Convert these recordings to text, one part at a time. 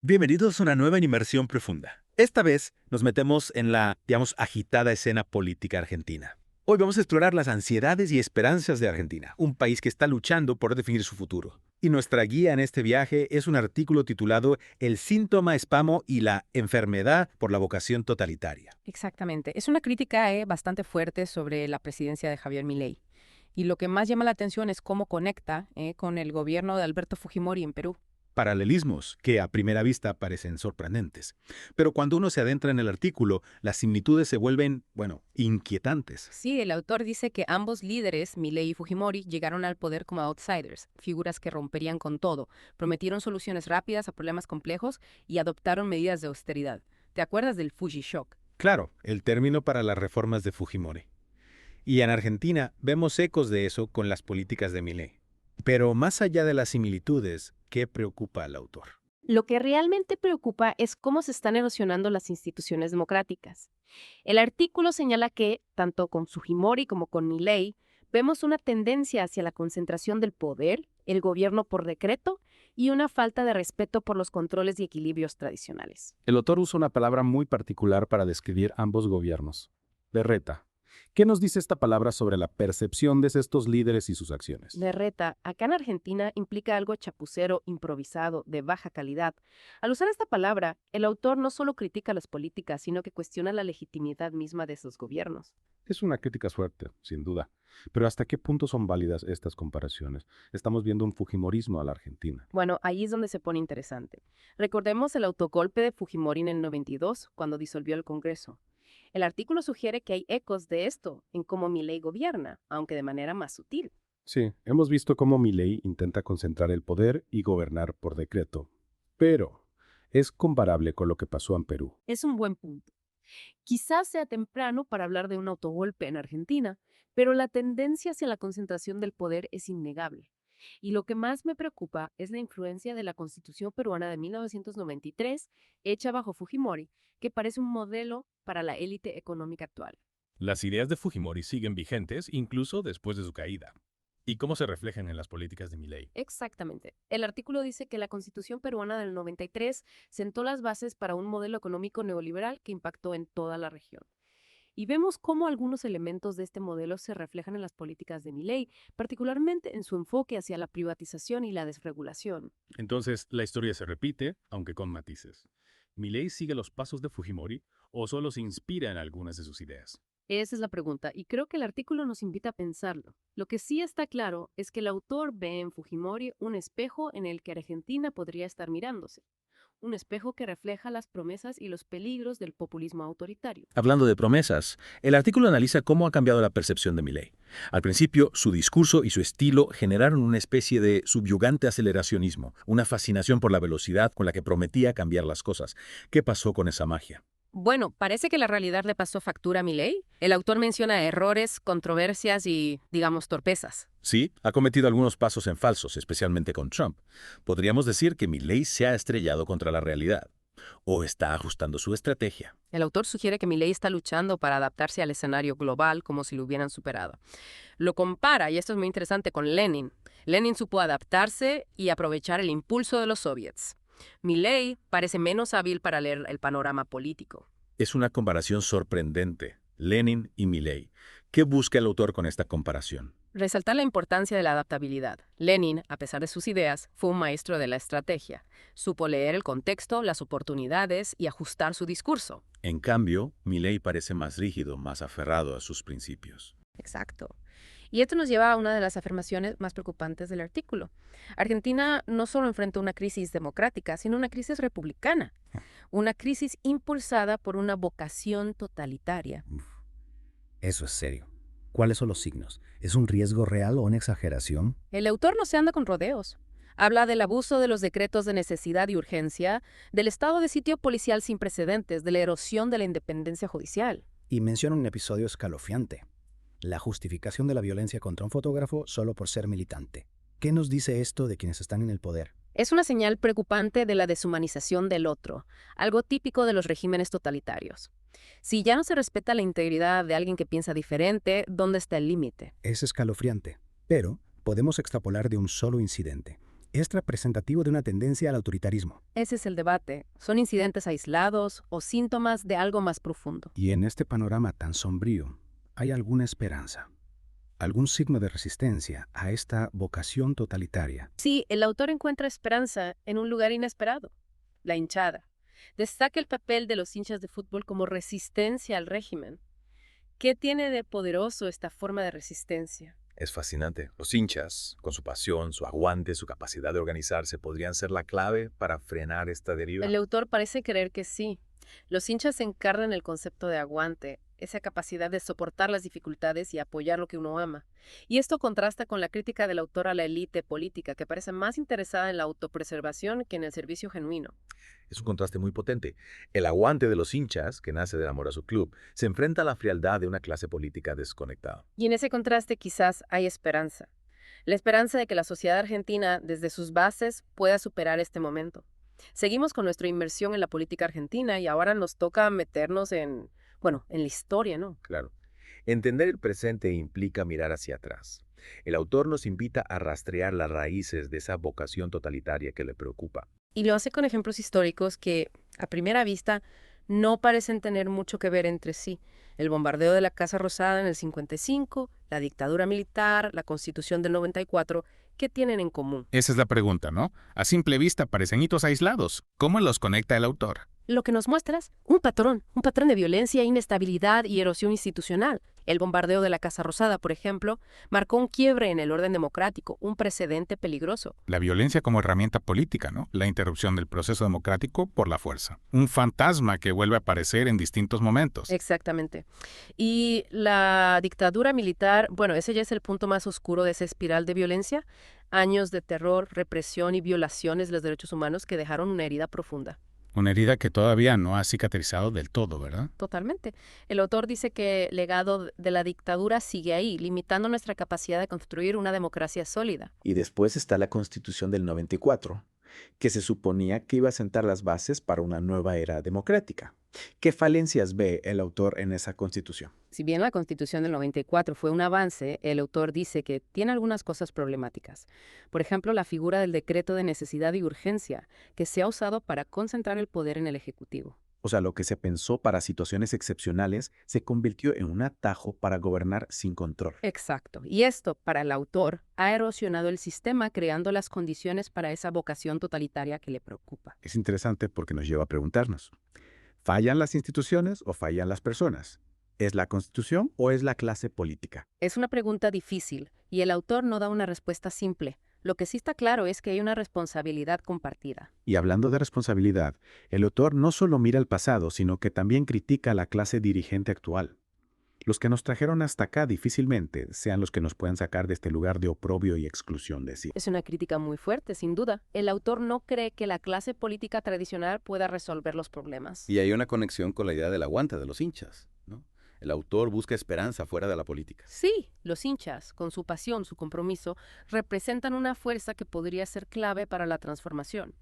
Bienvenidos a una nueva inmersión profunda. Esta vez nos metemos en la, agitada escena política argentina. Hoy vamos a explorar las ansiedades y esperanzas de Argentina, un país que está luchando por definir su futuro. Y nuestra guía en este viaje es un artículo titulado El síntoma espamo y la enfermedad por la vocación totalitaria. Exactamente. Es una crítica bastante fuerte sobre la presidencia de Javier Milei. Y lo que más llama la atención es cómo conecta con el gobierno de Alberto Fujimori en Perú. Paralelismos que a primera vista parecen sorprendentes. Pero cuando uno se adentra en el artículo, las similitudes se vuelven, inquietantes. Sí, el autor dice que ambos líderes, Milei y Fujimori, llegaron al poder como outsiders, figuras que romperían con todo, prometieron soluciones rápidas a problemas complejos y adoptaron medidas de austeridad. ¿Te acuerdas del Fuji Shock? Claro, el término para las reformas de Fujimori. Y en Argentina vemos ecos de eso con las políticas de Milei. Pero más allá de las similitudes, ¿qué preocupa al autor? Lo que realmente preocupa es cómo se están erosionando las instituciones democráticas. El artículo señala que, tanto con Fujimori como con Milei, vemos una tendencia hacia la concentración del poder, el gobierno por decreto y una falta de respeto por los controles y equilibrios tradicionales. El autor usa una palabra muy particular para describir ambos gobiernos: berreta. ¿Qué nos dice esta palabra sobre la percepción de estos líderes y sus acciones? Berreta, acá en Argentina, implica algo chapucero, improvisado, de baja calidad. Al usar esta palabra, el autor no solo critica las políticas, sino que cuestiona la legitimidad misma de sus gobiernos. Es una crítica fuerte, sin duda. Pero ¿hasta qué punto son válidas estas comparaciones? Estamos viendo un fujimorismo a la Argentina. Bueno, ahí es donde se pone interesante. Recordemos el autogolpe de Fujimori en el 92, cuando disolvió el Congreso. El artículo sugiere que hay ecos de esto en cómo Milei gobierna, aunque de manera más sutil. Sí, hemos visto cómo Milei intenta concentrar el poder y gobernar por decreto. Pero es comparable con lo que pasó en Perú. Es un buen punto. Quizás sea temprano para hablar de un autogolpe en Argentina, pero la tendencia hacia la concentración del poder es innegable. Y lo que más me preocupa es la influencia de la Constitución peruana de 1993, hecha bajo Fujimori, que parece un modelo para la élite económica actual. Las ideas de Fujimori siguen vigentes incluso después de su caída. ¿Y cómo se reflejan en las políticas de Milei? Exactamente. El artículo dice que la Constitución peruana del 93 sentó las bases para un modelo económico neoliberal que impactó en toda la región. Y vemos cómo algunos elementos de este modelo se reflejan en las políticas de Milei, particularmente en su enfoque hacia la privatización y la desregulación. Entonces, la historia se repite, aunque con matices. ¿Milei sigue los pasos de Fujimori o solo se inspira en algunas de sus ideas? Esa es la pregunta, y creo que el artículo nos invita a pensarlo. Lo que sí está claro es que el autor ve en Fujimori un espejo en el que Argentina podría estar mirándose, un espejo que refleja las promesas y los peligros del populismo autoritario. Hablando de promesas, el artículo analiza cómo ha cambiado la percepción de Milei. Al principio, su discurso y su estilo generaron una especie de subyugante aceleracionismo, una fascinación por la velocidad con la que prometía cambiar las cosas. ¿Qué pasó con esa magia? Bueno, parece que la realidad le pasó factura a Milei. El autor menciona errores, controversias y, digamos, torpezas. Sí, ha cometido algunos pasos en falsos, especialmente con Trump. Podríamos decir que Milei se ha estrellado contra la realidad, o está ajustando su estrategia. El autor sugiere que Milei está luchando para adaptarse al escenario global como si lo hubieran superado. Lo compara, y esto es muy interesante, con Lenin. Lenin supo adaptarse y aprovechar el impulso de los soviets. Milei parece menos hábil para leer el panorama político. Es una comparación sorprendente, Lenin y Milei. ¿Qué busca el autor con esta comparación? Resaltar la importancia de la adaptabilidad. Lenin, a pesar de sus ideas, fue un maestro de la estrategia. Supo leer el contexto, las oportunidades y ajustar su discurso. En cambio, Milei parece más rígido, más aferrado a sus principios. Exacto. Y esto nos lleva a una de las afirmaciones más preocupantes del artículo. Argentina no solo enfrenta una crisis democrática, sino una crisis republicana. Una crisis impulsada por una vocación totalitaria. Eso es serio. ¿Cuáles son los signos? ¿Es un riesgo real o una exageración? El autor no se anda con rodeos. Habla del abuso de los decretos de necesidad y urgencia, del estado de sitio policial sin precedentes, de la erosión de la independencia judicial. Y menciona un episodio escalofriante: la justificación de la violencia contra un fotógrafo solo por ser militante. ¿Qué nos dice esto de quienes están en el poder? Es una señal preocupante de la deshumanización del otro, algo típico de los regímenes totalitarios. Si ya no se respeta la integridad de alguien que piensa diferente, ¿dónde está el límite? Es escalofriante, pero podemos extrapolar de un solo incidente. es representativo de una tendencia al autoritarismo. Ese es el debate. ¿Son incidentes aislados o síntomas de algo más profundo? Y en este panorama tan sombrío, ¿hay alguna esperanza? ¿Algún signo de resistencia a esta vocación totalitaria? Sí, el autor encuentra esperanza en un lugar inesperado, la hinchada. Destaca el papel de los hinchas de fútbol como resistencia al régimen. ¿Qué tiene de poderoso esta forma de resistencia? Es fascinante. Los hinchas, con su pasión, su aguante, su capacidad de organizarse, podrían ser la clave para frenar esta deriva. El autor parece creer que sí. Los hinchas encarnan el concepto de aguante, esa capacidad de soportar las dificultades y apoyar lo que uno ama. Y esto contrasta con la crítica del autor a la élite política, que parece más interesada en la autopreservación que en el servicio genuino. Es un contraste muy potente. El aguante de los hinchas, que nace del amor a su club, se enfrenta a la frialdad de una clase política desconectada. Y en ese contraste quizás hay esperanza. La esperanza de que la sociedad argentina, desde sus bases, pueda superar este momento. Seguimos con nuestra inmersión en la política argentina y ahora nos toca meternos en la historia, ¿no? Claro. Entender el presente implica mirar hacia atrás. El autor nos invita a rastrear las raíces de esa vocación totalitaria que le preocupa. Y lo hace con ejemplos históricos que, a primera vista, no parecen tener mucho que ver entre sí. El bombardeo de la Casa Rosada en el 55, la dictadura militar, la Constitución del 94, ¿qué tienen en común? Esa es la pregunta, ¿no? A simple vista parecen hitos aislados. ¿Cómo los conecta el autor? Lo que nos muestras, un patrón de violencia, inestabilidad y erosión institucional. El bombardeo de la Casa Rosada, por ejemplo, marcó un quiebre en el orden democrático, un precedente peligroso. La violencia como herramienta política, ¿no? La interrupción del proceso democrático por la fuerza. Un fantasma que vuelve a aparecer en distintos momentos. Exactamente. Y la dictadura militar, ese ya es el punto más oscuro de esa espiral de violencia. Años de terror, represión y violaciones de los derechos humanos que dejaron una herida profunda. Una herida que todavía no ha cicatrizado del todo, ¿verdad? Totalmente. El autor dice que el legado de la dictadura sigue ahí, limitando nuestra capacidad de construir una democracia sólida. Y después está la Constitución del 94, que se suponía que iba a sentar las bases para una nueva era democrática. ¿Qué falencias ve el autor en esa Constitución? Si bien la Constitución del 94 fue un avance, el autor dice que tiene algunas cosas problemáticas. Por ejemplo, la figura del decreto de necesidad y urgencia, que se ha usado para concentrar el poder en el Ejecutivo. O sea, lo que se pensó para situaciones excepcionales se convirtió en un atajo para gobernar sin control. Exacto. Y esto, para el autor, ha erosionado el sistema creando las condiciones para esa vocación totalitaria que le preocupa. Es interesante porque nos lleva a preguntarnos, ¿fallan las instituciones o fallan las personas? ¿Es la Constitución o es la clase política? Es una pregunta difícil y el autor no da una respuesta simple. Lo que sí está claro es que hay una responsabilidad compartida. Y hablando de responsabilidad, el autor no solo mira el pasado, sino que también critica a la clase dirigente actual. Los que nos trajeron hasta acá difícilmente sean los que nos puedan sacar de este lugar de oprobio y exclusión de sí. Es una crítica muy fuerte, sin duda. El autor no cree que la clase política tradicional pueda resolver los problemas. Y hay una conexión con la idea del aguante de los hinchas, ¿no? El autor busca esperanza fuera de la política. Sí, los hinchas, con su pasión, su compromiso, representan una fuerza que podría ser clave para la transformación.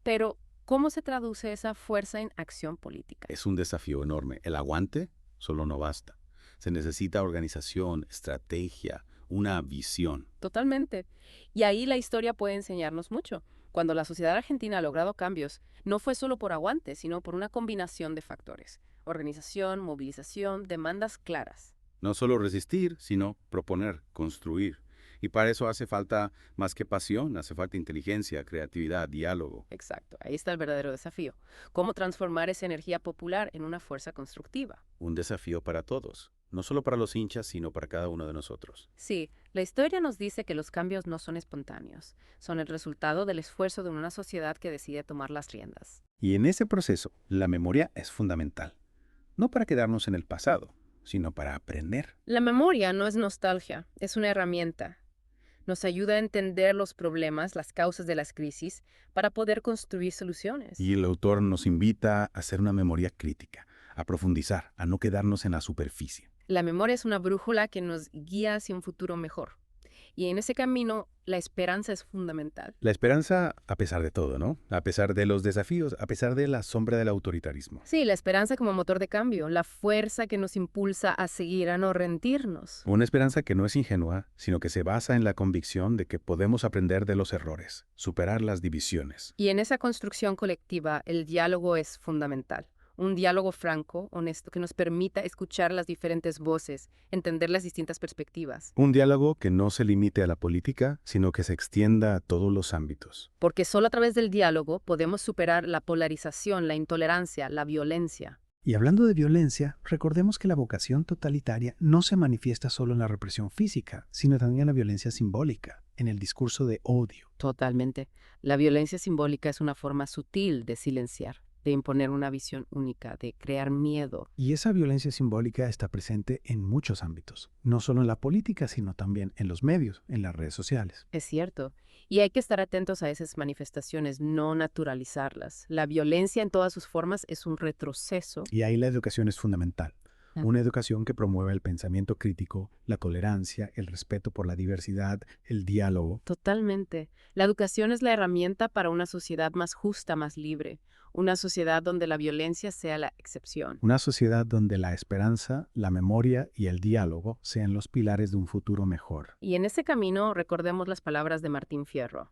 Pero, ¿cómo se traduce esa fuerza en acción política? Es un desafío enorme. El aguante solo no basta. Se necesita organización, estrategia, una visión. Totalmente. Y ahí la historia puede enseñarnos mucho. Cuando la sociedad argentina ha logrado cambios, no fue solo por aguante, sino por una combinación de factores. Organización, movilización, demandas claras. No solo resistir, sino proponer, construir. Y para eso hace falta más que pasión, hace falta inteligencia, creatividad, diálogo. Exacto, ahí está el verdadero desafío. ¿Cómo transformar esa energía popular en una fuerza constructiva? Un desafío para todos, no solo para los hinchas, sino para cada uno de nosotros. Sí, la historia nos dice que los cambios no son espontáneos, son el resultado del esfuerzo de una sociedad que decide tomar las riendas. Y en ese proceso, la memoria es fundamental. No para quedarnos en el pasado, sino para aprender. La memoria no es nostalgia, es una herramienta. Nos ayuda a entender los problemas, las causas de las crisis, para poder construir soluciones. Y el autor nos invita a hacer una memoria crítica, a profundizar, a no quedarnos en la superficie. La memoria es una brújula que nos guía hacia un futuro mejor. Y en ese camino, la esperanza es fundamental. La esperanza a pesar de todo, ¿no? A pesar de los desafíos, a pesar de la sombra del autoritarismo. Sí, la esperanza como motor de cambio, la fuerza que nos impulsa a seguir, a no rendirnos. Una esperanza que no es ingenua, sino que se basa en la convicción de que podemos aprender de los errores, superar las divisiones. Y en esa construcción colectiva, el diálogo es fundamental. Un diálogo franco, honesto, que nos permita escuchar las diferentes voces, entender las distintas perspectivas. Un diálogo que no se limite a la política, sino que se extienda a todos los ámbitos. Porque solo a través del diálogo podemos superar la polarización, la intolerancia, la violencia. Y hablando de violencia, recordemos que la vocación totalitaria no se manifiesta solo en la represión física, sino también en la violencia simbólica, en el discurso de odio. Totalmente. La violencia simbólica es una forma sutil de silenciar, de imponer una visión única, de crear miedo. Y esa violencia simbólica está presente en muchos ámbitos, no solo en la política, sino también en los medios, en las redes sociales. Es cierto. Y hay que estar atentos a esas manifestaciones, no naturalizarlas. La violencia en todas sus formas es un retroceso. Y ahí la educación es fundamental. Una educación que promueva el pensamiento crítico, la tolerancia, el respeto por la diversidad, el diálogo. Totalmente. La educación es la herramienta para una sociedad más justa, más libre. Una sociedad donde la violencia sea la excepción. Una sociedad donde la esperanza, la memoria y el diálogo sean los pilares de un futuro mejor. Y en ese camino recordemos las palabras de Martín Fierro.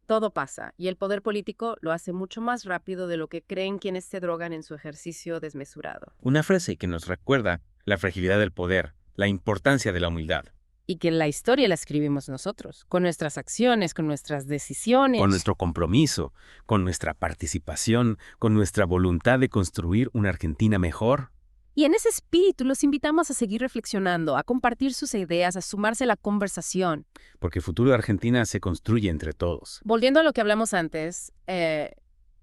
Todo pasa, y el poder político lo hace mucho más rápido de lo que creen quienes se drogan en su ejercicio desmesurado. Una frase que nos recuerda la fragilidad del poder, la importancia de la humildad. Y que la historia la escribimos nosotros, con nuestras acciones, con nuestras decisiones. Con nuestro compromiso, con nuestra participación, con nuestra voluntad de construir una Argentina mejor. Y en ese espíritu los invitamos a seguir reflexionando, a compartir sus ideas, a sumarse a la conversación. Porque el futuro de Argentina se construye entre todos. Volviendo a lo que hablamos antes,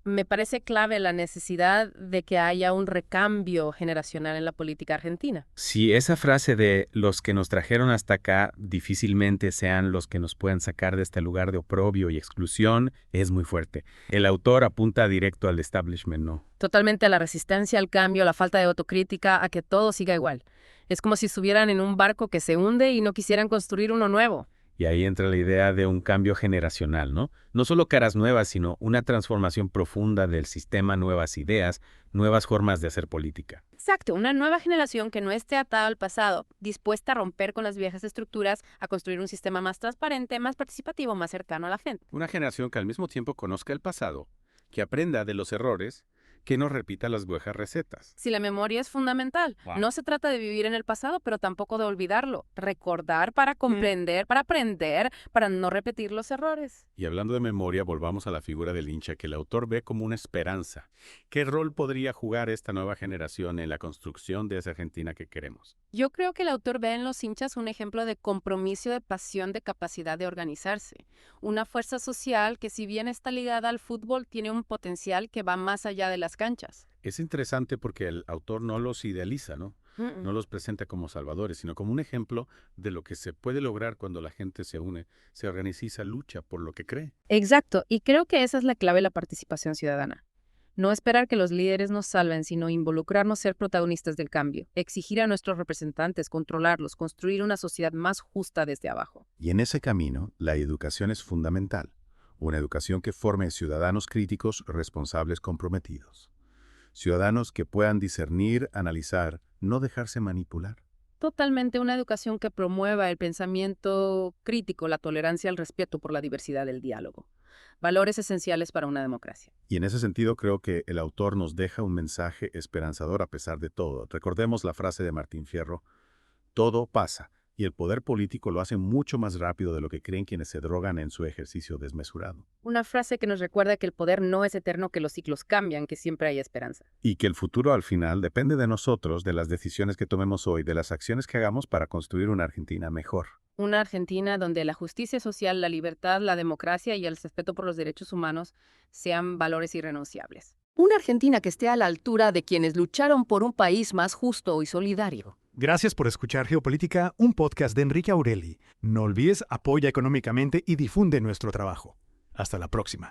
me parece clave la necesidad de que haya un recambio generacional en la política argentina. Si esa frase de los que nos trajeron hasta acá difícilmente sean los que nos puedan sacar de este lugar de oprobio y exclusión, es muy fuerte. El autor apunta directo al establishment, ¿no? Totalmente a la resistencia al cambio, a la falta de autocrítica, a que todo siga igual. Es como si estuvieran en un barco que se hunde y no quisieran construir uno nuevo. Y ahí entra la idea de un cambio generacional, ¿no? No solo caras nuevas, sino una transformación profunda del sistema, nuevas ideas, nuevas formas de hacer política. Exacto, una nueva generación que no esté atada al pasado, dispuesta a romper con las viejas estructuras, a construir un sistema más transparente, más participativo, más cercano a la gente. Una generación que al mismo tiempo conozca el pasado, que aprenda de los errores, que no repita las viejas recetas. Si la memoria es fundamental, no se trata de vivir en el pasado, pero tampoco de olvidarlo. Recordar para comprender, para aprender, para no repetir los errores. Y hablando de memoria, volvamos a la figura del hincha que el autor ve como una esperanza. ¿Qué rol podría jugar esta nueva generación en la construcción de esa Argentina que queremos? Yo creo que el autor ve en los hinchas un ejemplo de compromiso, de pasión, de capacidad de organizarse. Una fuerza social que, si bien está ligada al fútbol, tiene un potencial que va más allá de las canchas. Es interesante porque el autor no los idealiza, ¿no? No los presenta como salvadores, sino como un ejemplo de lo que se puede lograr cuando la gente se une, se organiza, lucha por lo que cree. Exacto, y creo que esa es la clave de la participación ciudadana. No esperar que los líderes nos salven, sino involucrarnos, ser protagonistas del cambio, exigir a nuestros representantes, controlarlos, construir una sociedad más justa desde abajo. Y en ese camino, la educación es fundamental. Una educación que forme ciudadanos críticos, responsables, comprometidos. Ciudadanos que puedan discernir, analizar, no dejarse manipular. Totalmente una educación que promueva el pensamiento crítico, la tolerancia, el respeto por la diversidad del diálogo. Valores esenciales para una democracia. Y en ese sentido creo que el autor nos deja un mensaje esperanzador a pesar de todo. Recordemos la frase de Martín Fierro: todo pasa. Y el poder político lo hace mucho más rápido de lo que creen quienes se drogan en su ejercicio desmesurado. Una frase que nos recuerda que el poder no es eterno, que los ciclos cambian, que siempre hay esperanza. Y que el futuro al final depende de nosotros, de las decisiones que tomemos hoy, de las acciones que hagamos para construir una Argentina mejor. Una Argentina donde la justicia social, la libertad, la democracia y el respeto por los derechos humanos sean valores irrenunciables. Una Argentina que esté a la altura de quienes lucharon por un país más justo y solidario. Gracias por escuchar Geopolítica, un podcast de Enrique Aureli. No olvides, apoya económicamente y difunde nuestro trabajo. Hasta la próxima.